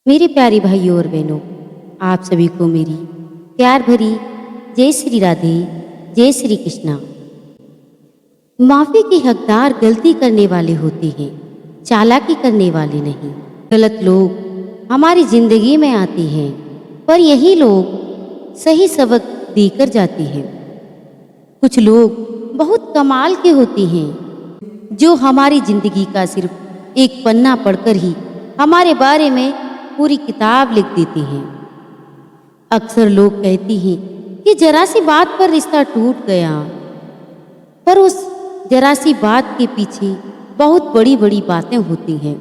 मेरे प्यारे भाइयों और बहनों, आप सभी को मेरी प्यार भरी जय श्री राधे, जय श्री कृष्णा। माफी के हकदार गलती करने वाले होते हैं, चालाकी करने वाले नहीं। गलत लोग हमारी जिंदगी में आते हैं, पर यही लोग सही सबक देकर जाते हैं। कुछ लोग बहुत कमाल के होते हैं, जो हमारी जिंदगी का सिर्फ एक पन्ना पढ़कर ही हमारे बारे में पूरी किताब लिख देते हैं। अक्सर लोग कहते हैं कि जरा सी बात पर रिश्ता टूट गया, पर उस जरा सी बात के पीछे बहुत बड़ी बड़ी बातें होती हैं,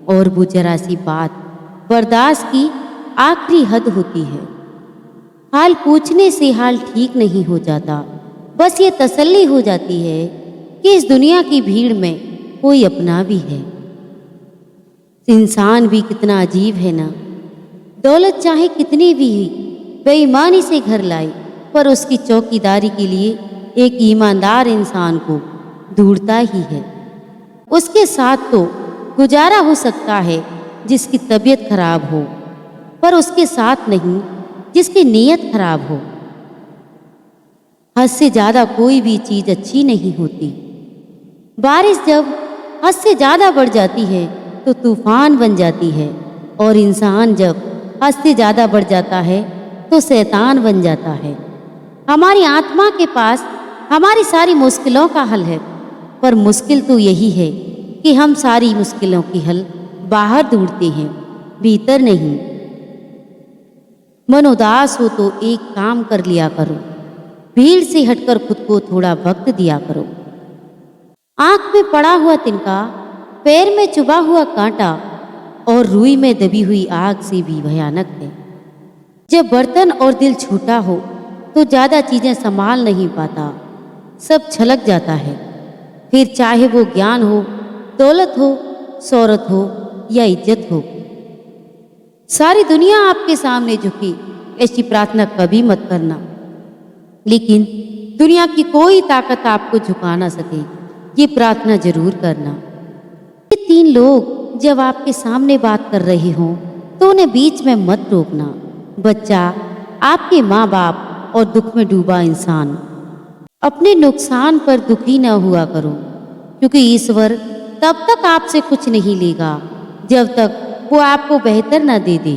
और वो जरा सी बात बर्दाश्त की आखिरी हद होती है। हाल पूछने से हाल ठीक नहीं हो जाता, बस ये तसल्ली हो जाती है कि इस दुनिया की भीड़ में कोई अपना भी है। इंसान भी कितना अजीब है ना। दौलत चाहे कितनी भी बेईमानी से घर लाए, पर उसकी चौकीदारी के लिए एक ईमानदार इंसान को ढूंढता ही है। उसके साथ तो गुजारा हो सकता है जिसकी तबीयत खराब हो, पर उसके साथ नहीं जिसकी नीयत खराब हो। हद से ज़्यादा कोई भी चीज़ अच्छी नहीं होती। बारिश जब हद से ज़्यादा बढ़ जाती है तो तूफान बन जाती है, और इंसान जब हद से ज़्यादा बढ़ जाता है तो शैतान बन जाता है। हमारी आत्मा के पास हमारी सारी मुश्किलों का हल है, पर मुश्किल तो यही है कि हम सारी मुश्किलों की हल बाहर ढूंढते हैं, भीतर नहीं। मन उदास हो तो एक काम कर लिया करो, भीड़ से हटकर खुद को थोड़ा वक्त दिया करो। आंख में पड़ा हुआ तिनका, पैर में चुभा हुआ कांटा और रुई में दबी हुई आग से भी भयानक है। जब बर्तन और दिल छोटा हो तो ज़्यादा चीज़ें संभाल नहीं पाता, सब छलक जाता है। फिर चाहे वो ज्ञान हो, दौलत हो, शोहरत हो या इज्जत हो, सारी दुनिया आपके सामने झुकी, ऐसी प्रार्थना कभी मत करना। लेकिन दुनिया की कोई ताकत आपको झुका ना सके, ये प्रार्थना जरूर करना। ये तीन लोग जब आपके सामने बात कर रहे हों तो उन्हें बीच में मत रोकना। बच्चा, आपके माँ बाप और दुख में डूबा इंसान। अपने नुकसान पर दुखी न हुआ करो, क्योंकि ईश्वर तब तक आपसे कुछ नहीं लेगा जब तक वो आपको बेहतर न दे दे।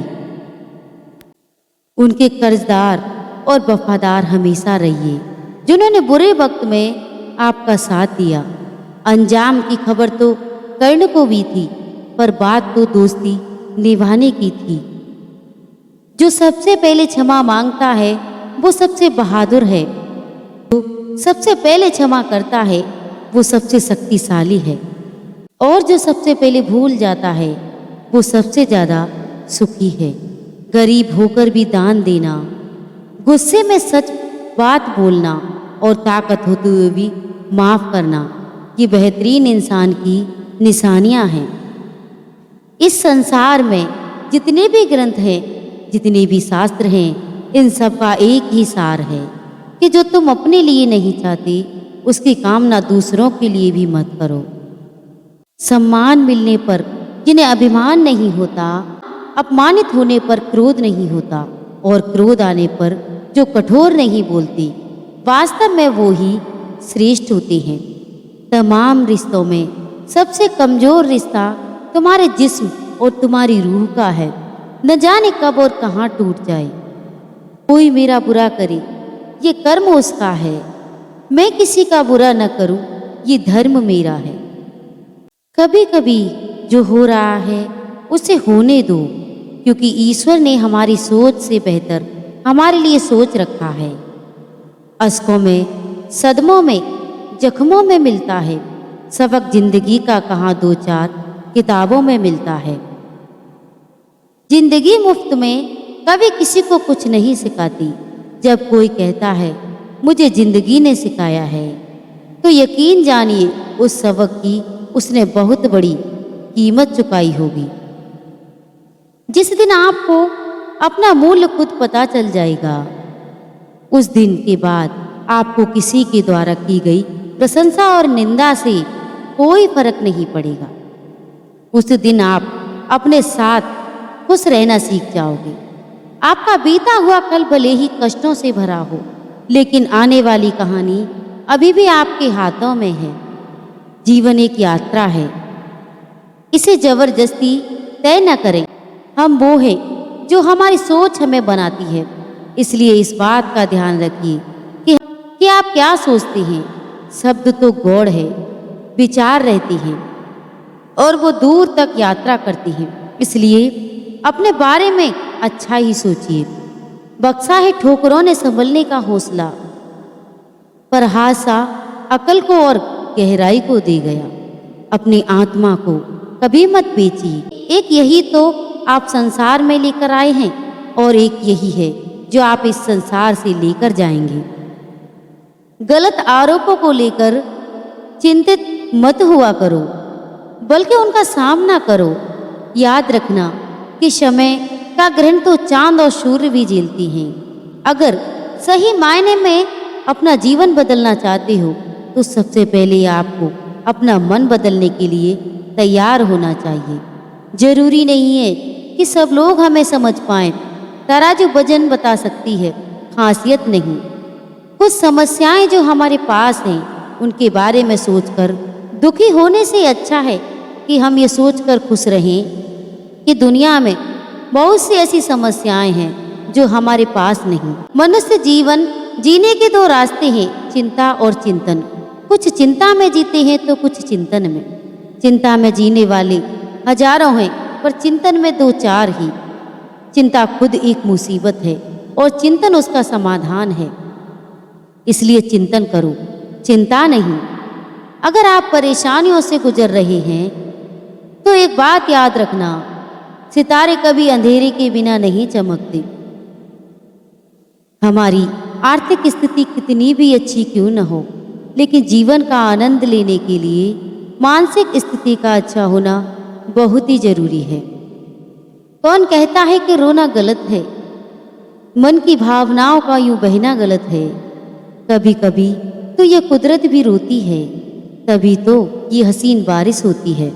उनके कर्जदार और वफादार हमेशा रहिए, जिन्होंने बुरे वक्त में आपका साथ दिया। अंजाम की खबर तो कर्ण को भी थी, पर बात तो दोस्ती निभाने की थी। जो सबसे पहले क्षमा मांगता है वो सबसे बहादुर है, जो सबसे पहले क्षमा करता है वो सबसे शक्तिशाली है, और जो सबसे पहले भूल जाता है वो सबसे ज़्यादा सुखी है। गरीब होकर भी दान देना, गुस्से में सच बात बोलना और ताकत होते हुए भी माफ़ करना, ये बेहतरीन इंसान की निशानियां हैं। इस संसार में जितने भी ग्रंथ हैं, जितने भी शास्त्र हैं, इन सब का एक ही सार है कि जो तुम अपने लिए नहीं चाहते उसकी कामना दूसरों के लिए भी मत करो। सम्मान मिलने पर जिन्हें अभिमान नहीं होता, अपमानित होने पर क्रोध नहीं होता, और क्रोध आने पर जो कठोर नहीं बोलते, वास्तव में वो ही श्रेष्ठ होते हैं। तमाम रिश्तों में सबसे कमज़ोर रिश्ता तुम्हारे जिस्म और तुम्हारी रूह का है। न जाने कब और कहाँ टूट जाए। कोई मेरा बुरा करे, ये कर्म उसका है। मैं किसी का बुरा न करूं, ये धर्म मेरा है। कभी कभी जो हो रहा है उसे होने दो, क्योंकि ईश्वर ने हमारी सोच से बेहतर हमारे लिए सोच रखा है। अश्कों में, सदमों में, जख्मों में मिलता है सबक जिंदगी का, कहाँ दो चार किताबों में मिलता है। जिंदगी मुफ्त में कभी किसी को कुछ नहीं सिखाती। जब कोई कहता है मुझे जिंदगी ने सिखाया है, तो यकीन जानिए उस सबक की उसने बहुत बड़ी कीमत चुकाई होगी। जिस दिन आपको अपना मूल्य खुद पता चल जाएगा, उस दिन के बाद आपको किसी के द्वारा की गई प्रशंसा और निंदा से कोई फर्क नहीं पड़ेगा। उस दिन आप अपने साथ खुश रहना सीख जाओगे। आपका बीता हुआ कल भले ही कष्टों से भरा हो, लेकिन आने वाली कहानी अभी भी आपके हाथों में है। जीवन एक यात्रा है, इसे जबरदस्ती तय न करें। हम वो हैं जो हमारी सोच हमें बनाती है। इसलिए इस बात का ध्यान रखिए कि आप क्या सोचते हैं। शब्द तो गौड़ है, विचार रहती हैं और वो दूर तक यात्रा करती हैं। इसलिए अपने बारे में अच्छा ही सोचिए। बक्सा है ठोकरों ने संभलने का हौसला, पर हादसा अकल को और गहराई को दे गया। अपनी आत्मा को कभी मत बेचिए। एक यही तो आप संसार में लेकर आए हैं और एक यही है जो आप इस संसार से लेकर जाएंगे। गलत आरोपों को लेकर चिंतित मत हुआ करो, बल्कि उनका सामना करो। याद रखना कि समय का ग्रहण तो चांद और सूर्य भी झेलती हैं। अगर सही मायने में अपना जीवन बदलना चाहते हो तो सबसे पहले आपको अपना मन बदलने के लिए तैयार होना चाहिए। जरूरी नहीं है कि सब लोग हमें समझ पाएं। तराजू वजन बता सकती है, खासियत नहीं। कुछ समस्याएं जो हमारे पास हैं उनके बारे में सोचकर दुखी होने से अच्छा है कि हम ये सोचकर खुश रहें कि दुनिया में बहुत सी ऐसी समस्याएं हैं जो हमारे पास नहीं। मनुष्य जीवन जीने के दो रास्ते हैं, चिंता और चिंतन। कुछ चिंता में जीते हैं तो कुछ चिंतन में। चिंता में जीने वाले हजारों हैं, पर चिंतन में दो चार ही। चिंता खुद एक मुसीबत है और चिंतन उसका समाधान है। इसलिए चिंतन करो, चिंता नहीं। अगर आप परेशानियों से गुजर रहे हैं तो एक बात याद रखना, सितारे कभी अंधेरे के बिना नहीं चमकते। हमारी आर्थिक स्थिति कितनी भी अच्छी क्यों न हो, लेकिन जीवन का आनंद लेने के लिए मानसिक स्थिति का अच्छा होना बहुत ही जरूरी है। कौन कहता है कि रोना गलत है? मन की भावनाओं का यूं बहना गलत है। कभी कभी तो ये कुदरत भी रोती है, तभी तो ये हसीन बारिश होती है।